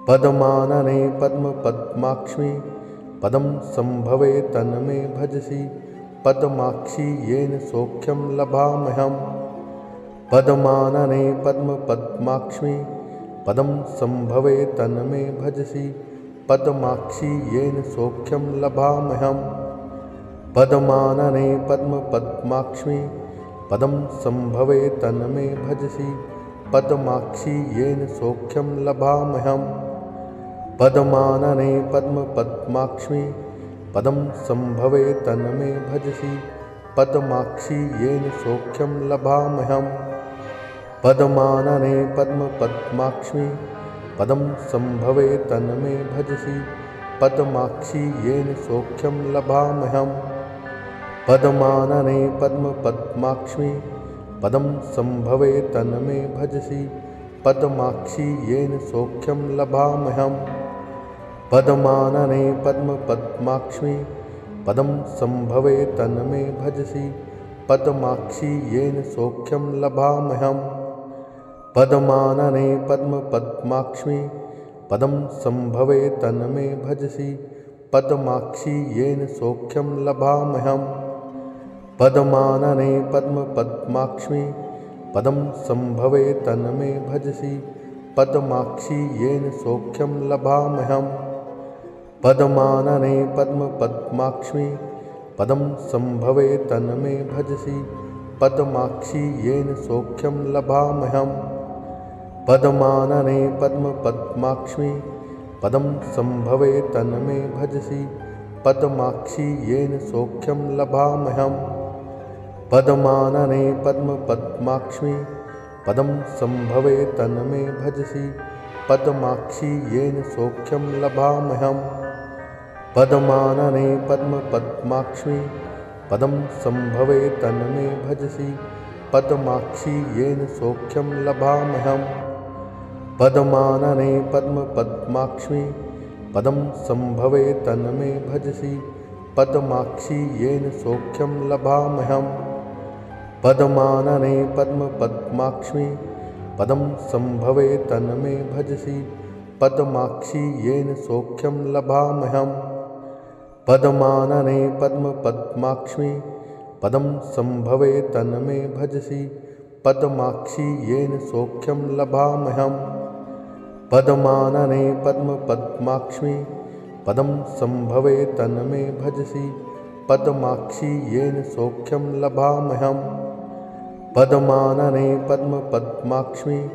पद्मानने पद्मपद्माक्ष्मी पदं संभवे तन्मे भजसि पद्माक्षी येन सौख्यं लभाम्यहम्। पद्मानने पद्मपद्माक्ष्मी पदं संभवे तन्मे भजसि पद्माक्षी येन सौख्यं लभाम्यहम्। पद्मानने पद्मपद्माक्ष्मी पदं संभवे तन्मे भजसि पद्माक्षी येन सौख्यं लभाम्यहम्। पद्मानने पद्मपद्माक्ष्मी पदं संभवे तन्मे भजसि पद्माक्षी येन सौख्यं लभाम्यहम्। पद्मानने पद्मपद्माक्ष्मी पदं संभवे तन्मे भजसि पद्माक्षी येन सौख्यं लभाम्यहम्। पद्मानने पद्मपद्माक्ष्मी पदं संभवे तन्मे भजसि पद्माक्षी येन सौख्यं लभाम्यहम्। पद्मानने पद्मपद्माक्ष्मी पदं संभवे तन्मे भजसि पद्माक्षी येन सौख्यं लभाम्यहम्। पद्मानने पद्मपद्माक्ष्मी पदं संभवे तन्मे भजसि पद्माक्षी येन सौख्यं लभाम्यहम्। पद्मानने पद्मपद्माक्ष्मी पदं संभवे तन्मे भजसि पद्माक्षी येन सौख्यं लभाम्यहम्। पद्मानने पद्मपद्माक्ष्मी पदं संभवे तन्मे भजसि पद्माक्षी येन सौख्यं लभाम्यहम्। पद्मानने पद्मपद्माक्ष्मी पदं संभवे तन्मे भजसि पद्माक्षी येन सौख्यं लभाम्यहम्। पद्मानने पद्मपद्माक्ष्मी पदं संभवे तन्मे भजसि पद्माक्षी येन सौख्यं लभाम्यहम्। पद्मानने पद्मपद्माक्ष्मी पदं संभवे तन्मे भजसि पद्माक्षी येन सौख्यं लभाम्यहम्। पद्मानने पद्मपद्माक्ष्मी पदं संभवे तन्मे भजसि पद्माक्षी येन सौख्यं लभाम्यहम्। पद्मानने पद्मपद्माक्ष्मी पदं संभवे तन्मे भजसि पद्माक्षी येन सौख्यं लभाम्यहम्। पद्मानने पद्मपद्माक्ष्मी पदं संभवे तन्मे भजसि पद्माक्षी येन सौख्यं लभाम्यहम्। पद्मानने पद्मपद्माक्ष्मी पदं संभवे तन्मे भजसि पद्माक्षी येन सौख्यं लभाम्यहम्। पद्मानने पद्मपद्माक्ष्मी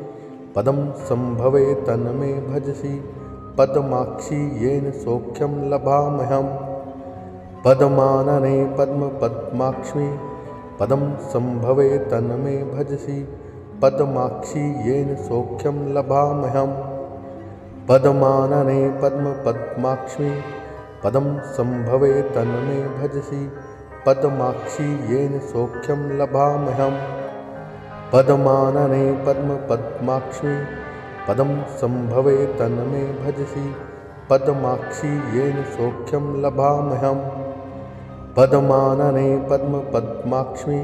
पदं संभवे तन्मे भजसि पद्माक्षी येन सौख्यं लभाम्यहम्। पद्मानने पद्मपद्माक्ष्मी पदं संभवे तन्मे भजसि पद्माक्षी येन सौख्यं लभाम्यहम्। पद्मानने पद्मपद्माक्ष्मी पदं संभवे तन्मे भजसि पद्माक्षी येन सौख्यं लभाम्यहम्। पद्मानने पद्मपद्माक्ष्मी पदं संभवे तन्मे भजसि पद्माक्षी येन सौख्यं लभाम्यहम्। पद्मानने पद्मपद्माक्ष्मी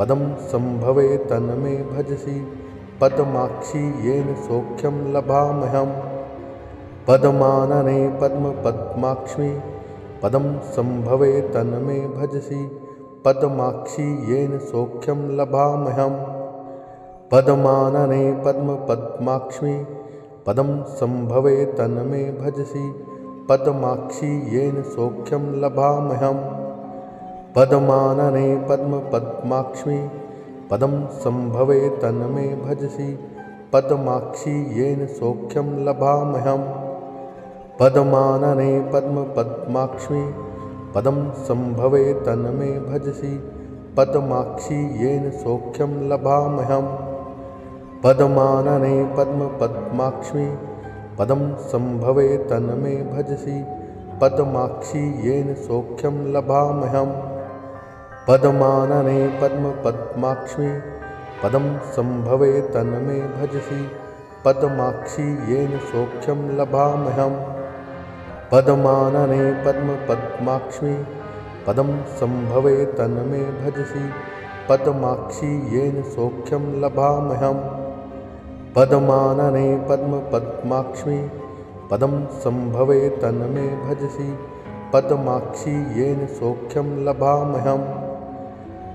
पदं संभवे तन्मे भजसि पद्माक्षी येन सौख्यं लभाम्यहम्। पद्मानने पद्मपद्माक्ष्मी पदं संभवे तन्मे भजसि पद्माक्षी येन सौख्यं लभाम्यहम्। पद्मानने पद्मपद्माक्ष्मी पदं संभवे तन्मे भजसि पद्माक्षी येन सौख्यं लभाम्यहम्। पद्मानने पद्मपद्माक्ष्मी पदं संभवे तन्मे भजसि पद्माक्षी येन सौख्यं लभाम्यहम्। पद्मानने पद्मपद्माक्ष्मी पदं संभवे तन्मे भजसि पद्माक्षी येन सौख्यं लभाम्यहम्। पद्मानने पद्मपद्माक्ष्मी पदं संभवे तन्मे भजसि पद्माक्षी येन सौख्यं लभाम्यहम्। पद्मानने पद्मपद्माक्ष्मी पदं संभवे तन्मे भजसि पद्माक्षी येन सौख्यं लभाम्यहम्। पद्मानने पद्मपद्माक्ष्मी पदं संभवे तन्मे भजसि पद्माक्षी येन सौख्यं लभाम्यहम्। पद्मानने पद्मपद्माक्ष्मी पदं संभवे तन्मे भजसि पद्माक्षि येन सौख्यं लभाम्यहम्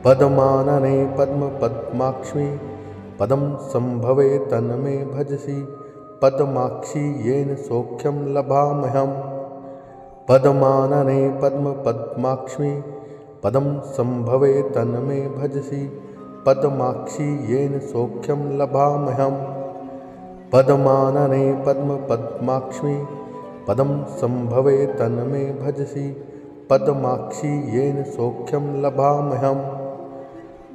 पद्मानने पद्मपद्माक्ष्मी पदं संभवे तन्मे भजसि पद्माक्षि येन सौख्यं लभाम्यहम् पद्मानने पद्मपद्माक्ष्मी पदं संभवे तन्मे भजसि पद्माक्षि येन सौख्यं लभाम्यहम् पद्मानने पद्मपद्माक्ष्मी पदं संभवे तन्मे भजसि पद्माक्षि येन सौख्यं लभाम्यहम्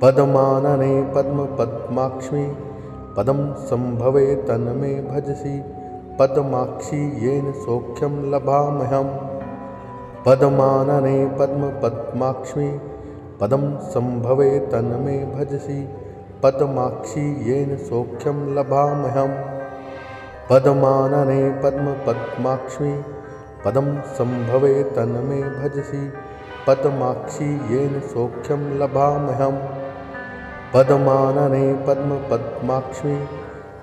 पद्मानने पद्मपद्माक्ष्मी पदं संभवे तन्मे भजसि पद्माक्षि येन सौख्यं लभाम्यहम् पद्मानने पद्मपद्माक्ष्मी पदं संभवे तन्मे भजसि पद्माक्षि येन सौख्यं लभाम्यहम् पद्मानने पद्मपद्माक्ष्मी पदं संभवे तन्मे भजसि पद्माक्षि येन सौख्यं लभाम्यहम् पद्मानने पद्मपद्माक्ष्मी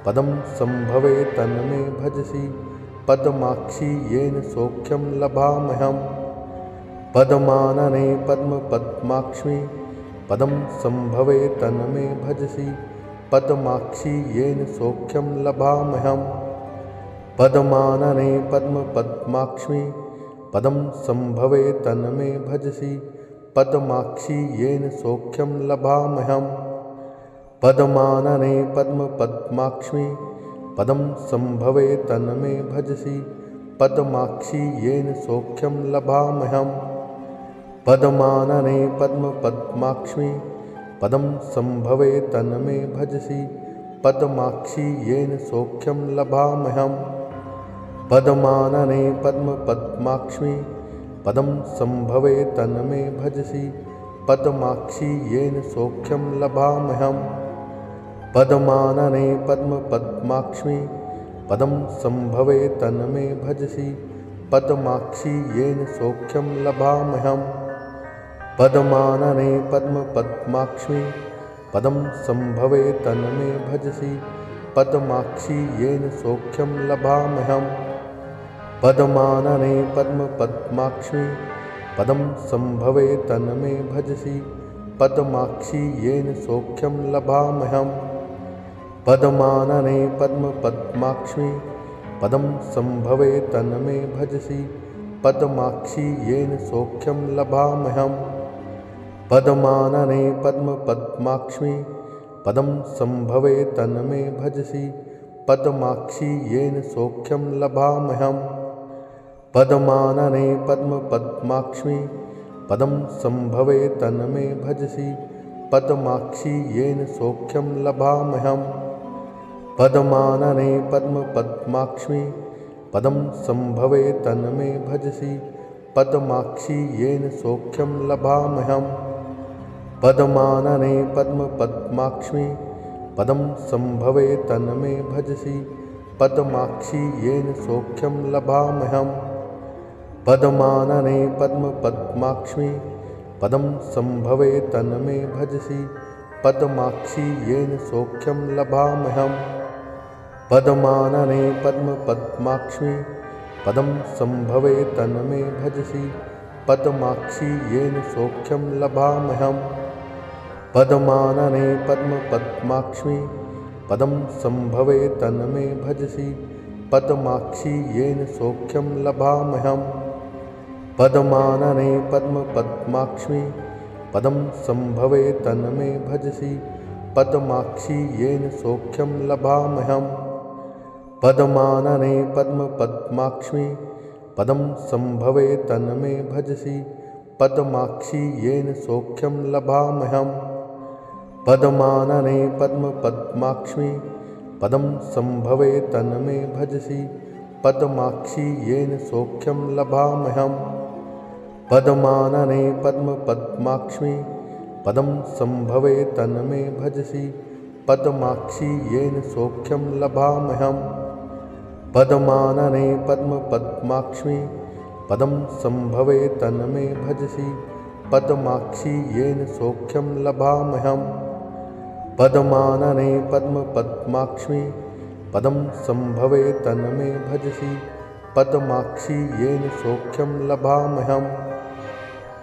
पदं संभवे तन्मे भजसि पद्माक्षि येन सौख्यं लभाम्यहम् पद्मानने पद्मपद्माक्ष्मी पदं संभवे तन्मे भजसि पद्माक्षि येन सौख्यं लभाम्यहम् पद्मानने पद्मपद्माक्ष्मी पदं संभवे तन्मे भजसि पद्माक्षि येन सौख्यं लभाम्यहम् पद्मानने पद्मपद्माक्ष्मी पदं संभवे तन्मे भजसि पद्माक्षि येन सौख्यं लभाम्यहम् पद्मानने पद्मपद्माक्ष्मी पदं संभवे तन्मे भजसि पद्माक्षि येन सौख्यं लभाम्यहम् पद्मानने पद्मपद्माक्ष्मी पदं संभवे तन्मे भजसि पद्माक्षि येन सौख्यं लभाम्यहम् पद्मानने पद्मपद्माक्ष्मी पदं संभवे तन्मे भजसि पद्माक्षि येन सौख्यं लभाम्यहम् पद्मानने पद्मपद्माक्ष्मी पदं संभवे तन्मे भजसि पद्माक्षि येन सौख्यं लभाम्यहम् पद्मानने पद्मपद्माक्ष्मी पदं संभवे तन्मे भजसि पद्माक्षि येन सौख्यं लभाम्यहम् पद्मानने पद्मपद्माक्ष्मी पदं संभवे तन्मे भजसि पद्माक्षि येन सौख्यं लभाम्यहम् पद्मानने पद्मपद्माक्ष्मी पदं संभवे तन्मे भजसि पद्माक्षि येन सौख्यं लभाम्यहम् पद्मानने पद्मपद्माक्ष्मी पदं संभवे तन्मे भजसि पद्माक्षि येन सौख्यं लभाम्यहम् पद्मानने पद्मपद्माक्ष्मी पदं संभवे तन्मे भजसि पद्माक्षि येन सौख्यं लभाम्यहम् पद्मानने पद्मपद्माक्ष्मी पदं संभवे तन्मे भजसि पद्माक्षि येन सौख्यं लभाम्यहम् पद्मानने पद्मपद्माक्ष्मी पदं संभवे तन्मे भजसि पद्माक्षि येन सौख्यं लभाम्यहम् पद्मानने पद्मपद्माक्ष्मी पदं संभवे तन्मे भजसि पद्माक्षि येन सौख्यं लभाम्यहम् पद्मानने पद्मपद्माक्ष्मी पदं संभवे तन्मे भजसि पद्माक्षि येन सौख्यं लभाम्यहम् पद्मानने पद्मपद्माक्ष्मी पदं संभवे तन्मे भजसि पद्माक्षि येन सौख्यं लभाम्यहम् पद्मानने पद्मपद्माक्ष्मी पदं संभवे तन्मे भजसि पद्माक्षि येन सौख्यं लभाम्यहम् पद्मानने पद्मपद्माक्ष्मी पदं संभवे तन्मे भजसि पद्माक्षि येन सौख्यं लभाम्यहम् पद्मानने पद्मपद्माक्ष्मी पदं संभवे तन्मे भजसि पद्माक्षि येन सौख्यं लभाम्यहम् पद्मानने पद्मपद्माक्ष्मी पदं संभवे तन्मे भजसि पद्माक्षि येन सौख्यं लभाम्यहम् पद्मानने पद्मपद्माक्ष्मी पदं संभवे तन्मे भजसि पद्माक्षी येन सौख्यं लभाम्यहम्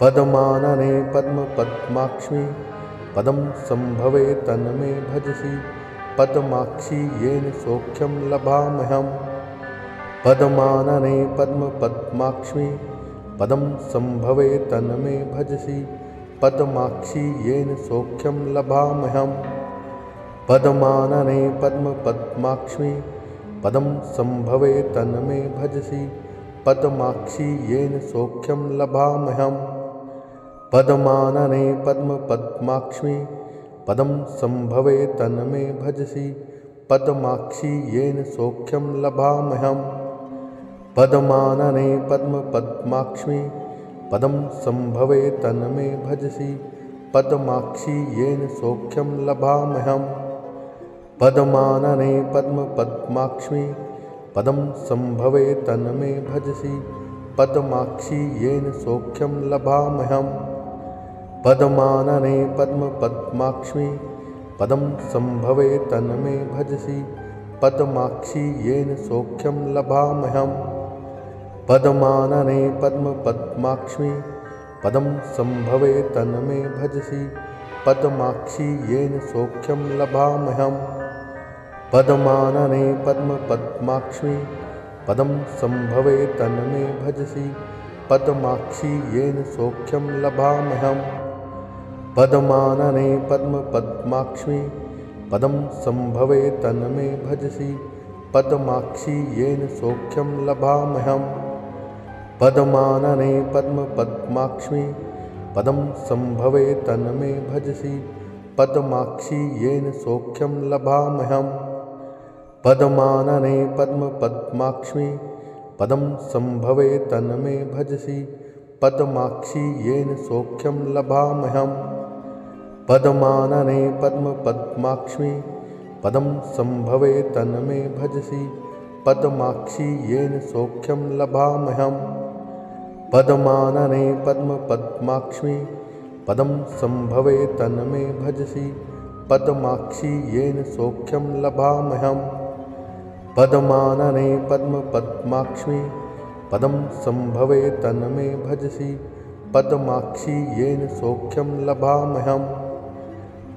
पद्मानने पद्मपद्माक्ष्मी पदं संभवे तन्मे भजसि पद्माक्षी येन सौख्यं लभाम्यहम् पद्मानने पद्मपद्माक्ष्मी पदं संभवे तन्मे भजसि पद्माक्षी येन सौख्यं लभाम्यहम् पद्मानने पद्मपद्माक्ष्मी पदं संभवे तन्मे भजसि पद्माक्षी येन सौख्यं लभाम्यहम् पद्मानने पद्मपद्माक्ष्मी पदं संभवे तन्मे भजसि पद्माक्षी येन सौख्यं लभाम्यहम् पद्मानने पद्मपद्माक्ष्मी पदं संभवे तन्मे भजसि पद्माक्षी येन सौख्यं लभाम्यहम् पद्मानने पद्मपद्माक्ष्मी पदं संभवे तन्मे भजसि पद्माक्षी येन सौख्यं लभाम्यहम् पद्मानने पद्मपद्माक्ष्मी पदं संभवे तन्मे भजसि पद्माक्षी येन सौख्यं लभाम्यहम् पद्मानने पद्मपद्माक्ष्मी पदं संभवे तन्मे भजसि पद्माक्षी येन सौख्यं लभाम्यहम् पद्मानने पद्मपद्माक्ष्मी पदं संभवे तन्मे भजसि पद्माक्षी येन सौख्यं लभाम्यहम् पद्मानने पद्मपद्माक्ष्मी पदं संभवे तन्मे भजसि पद्माक्षी येन सौख्यं लभाम्यहम् पद्मानने पद्मपद्माक्ष्मी पदं संभवे तन्मे भजसि पद्माक्षी येन सौख्यं लभाम्यहम् पद्मानने पद्मपद्माक्ष्मी पदं संभवे तन्मे भजसि पद्माक्षी येन सौख्यं लभाम्यहम् पद्मानने पद्मपद्माक्ष्मी पदं संभवे तन्मे भजसि पद्माक्षी येन सौख्यं लभाम्यहम् पद्मानने पद्मपद्माक्ष्मी पदं संभवे तन्मे भजसि पद्माक्षी येन सौख्यं लभाम्यहम् पद्मानने पद्मपद्माक्ष्मी पदं संभवे तन्मे भजसि पद्माक्षी येन सौख्यं लभाम्यहम्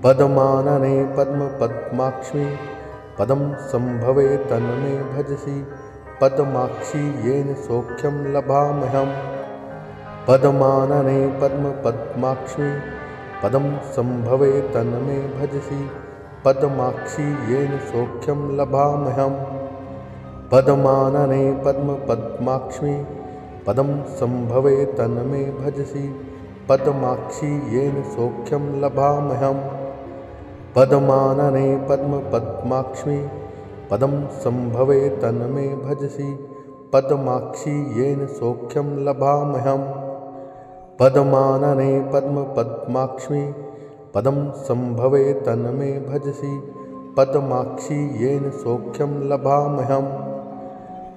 पद्मानने पद्मपद्माक्ष्मी पदं संभवे तन्मे भजसि पद्माक्षी येन सौख्यं लभाम्यहम् पद्मानने पद्मपद्माक्ष्मी पदं संभवे तन्मे भजसि पद्माक्षी येन सौख्यं लभाम्यहम् पद्मानने पद्मपद्माक्ष्मी पदं संभवे तन्मे भजसि पद्माक्षी येन सौख्यं लभाम्यहम् पद्मानने पद्मपद्माक्ष्मी पदं संभवे तन्मे भजसि पद्माक्षी येन सौख्यं लभाम्यहम् पद्मानने पद्मपद्माक्ष्मी पदं संभवे तन्मे भजसि पद्माक्षी येन सौख्यं लभाम्यहम्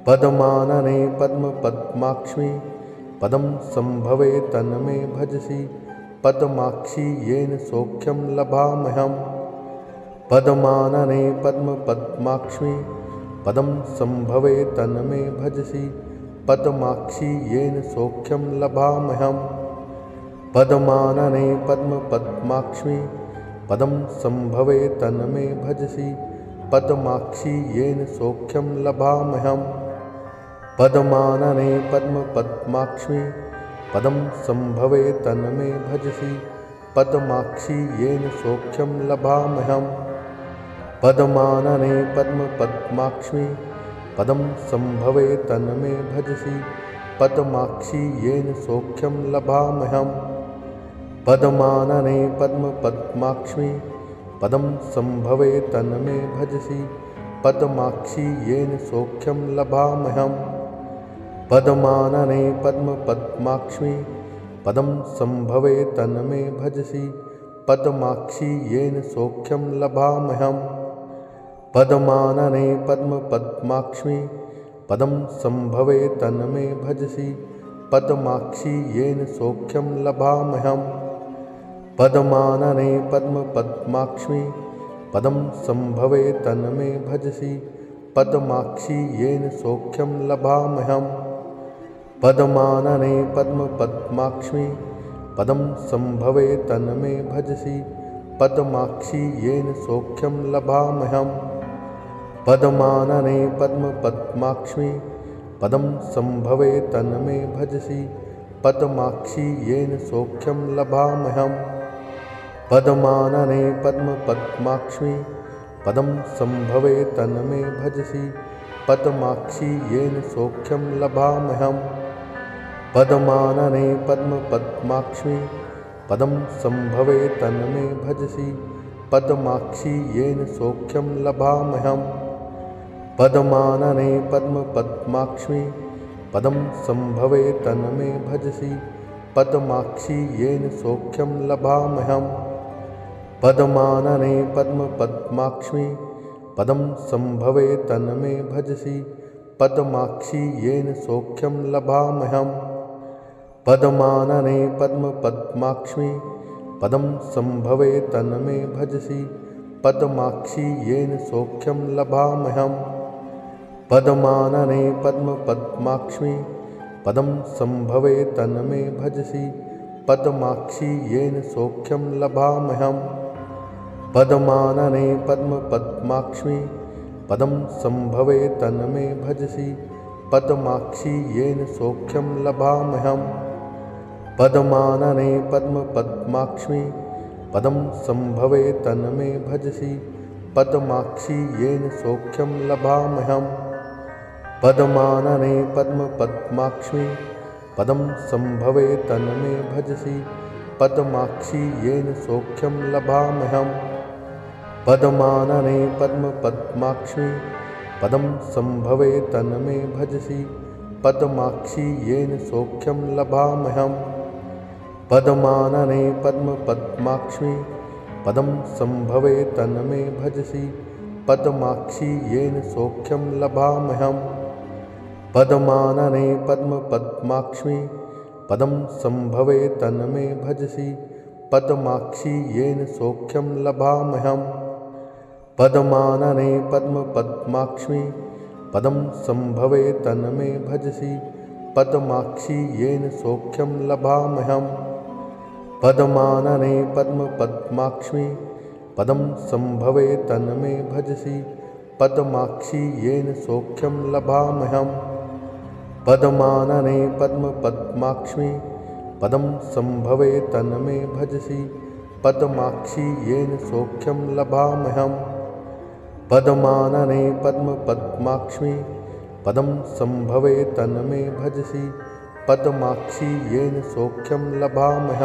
पद्मानने पद्मपद्माक्ष्मी पदं संभवे तन्मे भजसि पद्माक्षी येन सौख्यं लभाम्यहम् पद्मानने पद्मपद्माक्ष्मी पदं संभवे तन्मे भजसि पद्माक्षी येन सौख्यं लभाम्यहम् पद्मानने पद्मपद्माक्ष्मी पदं संभवे तन्मे भजसि पद्माक्षी येन सौख्यं लभाम्यहम् पद्मानने पद्मपद्माक्ष्मी पदं संभवे तन्मे भजसि पद्माक्षी येन सौख्यं लभाम्यहम् पद्मानने पद्मपद्माक्ष्मी पदं संभवे तन्मे भजसि पद्माक्षी येन सौख्यं लभाम्यहम् पद्मानने पद्मपद्माक्ष्मी पदं संभवे तन्मे भजसि पद्माक्षी येन सौख्यं लभाम्यहम् पद्मानने पद्मपद्माक्ष्मी पदं संभवे तन्मे भजसि पद्माक्षी येन सौख्यं लभाम्यहम् पद्मानने पद्मपद्माक्ष्मी पदं संभवे तन्मे भजसि पद्माक्षी येन सौख्यं लभाम्यहम् पद्मानने पद्मपद्माक्ष्मी पदं संभवे तन्मे भजसि पद्माक्षी येन सौख्यं लभाम्यहम् पद्मानने पद्मपद्माक्ष्मी पदं संभवे तन्मे भजसि पद्माक्षी येन सौख्यं लभाम्यहम् पद्मानने पद्मपद्माक्ष्मी पदं संभवे तन्मे भजसि पद्माक्षी येन सौख्यं लभाम्यहम् पद्मानने पद्मपद्माक्ष्मी पदं संभवे तन्मे भजसि पद्माक्षी येन सौख्यं लभाम्यहम् पद्मानने पद्मपद्माक्ष्मी पदं संभवे तन्मे भजसि पद्माक्षी येन सौख्यं लभाम्यहम् पद्मानने पद्मपद्माक्ष्मी पदं संभवे तन्मे भजसि पद्माक्षी येन सौख्यं लभाम्यहम् पद्मानने पद्मपद्माक्ष्मी पदं संभवे तन्मे भजसि पद्माक्षी येन सौख्यं लभाम्यहम् पद्मानने पद्मपद्माक्ष्मी पदं संभवे तन्मे भजसि पद्माक्षी येन सौख्यं लभाम्यहम् पद्मानने पद्मपद्माक्ष्मी पदं संभवे तन्मे भजसि पद्माक्षी येन सौख्यं लभाम्यहम् पद्मानने पद्मपद्माक्ष्मी पदं संभवे तन्मे भजसि पद्माक्षी येन सौख्यं लभाम्यहम् पद्मानने पद्मपद्माक्ष्मी पदं संभवे तन्मे भजसि पद्माक्षी येन सौख्यं लभाम्यहम् पद्मानने पद्मपद्माक्ष्मी पदं संभवे तन्मे भजसि पद्माक्षी येन सौख्यं लभाम्यहम् पद्मानने पद्मपद्माक्ष्मी पदं संभवे तन्मे भजसि पद्माक्षी येन सौख्यं लभाम्यहम् पद्मानने पद्मपद्माक्ष्मी पदं संभवे तन्मे भजसि पद्माक्षी येन सौख्यं लभाम्यहम् पद्मानने पद्मपद्माक्ष्मी पदं संभवे तन्मे भजसि पद्माक्षी येन सौख्यं लभाम्यहम् पद्मानने पद्मपद्माक्ष्मी पदं संभवे तन्मे भजसि पद्माक्षी येन सौख्यं लभाम्यहम् पद्मानने पद्मपद्माक्ष्मी पदं संभवे तन्मे भजसि पद्माक्षी येन सौख्यं लभाम्यहम् पद्मानने पद्मपद्माक्ष्मी पदं संभवे तन्मे भजसि पद्माक्षी येन सौख्यं लभाम्यहम् पद्मानने पद्मपद्माक्ष्मी पदं संभवे तन्मे भजसि पद्माक्षी येन सौख्यं लभाम्यहम्।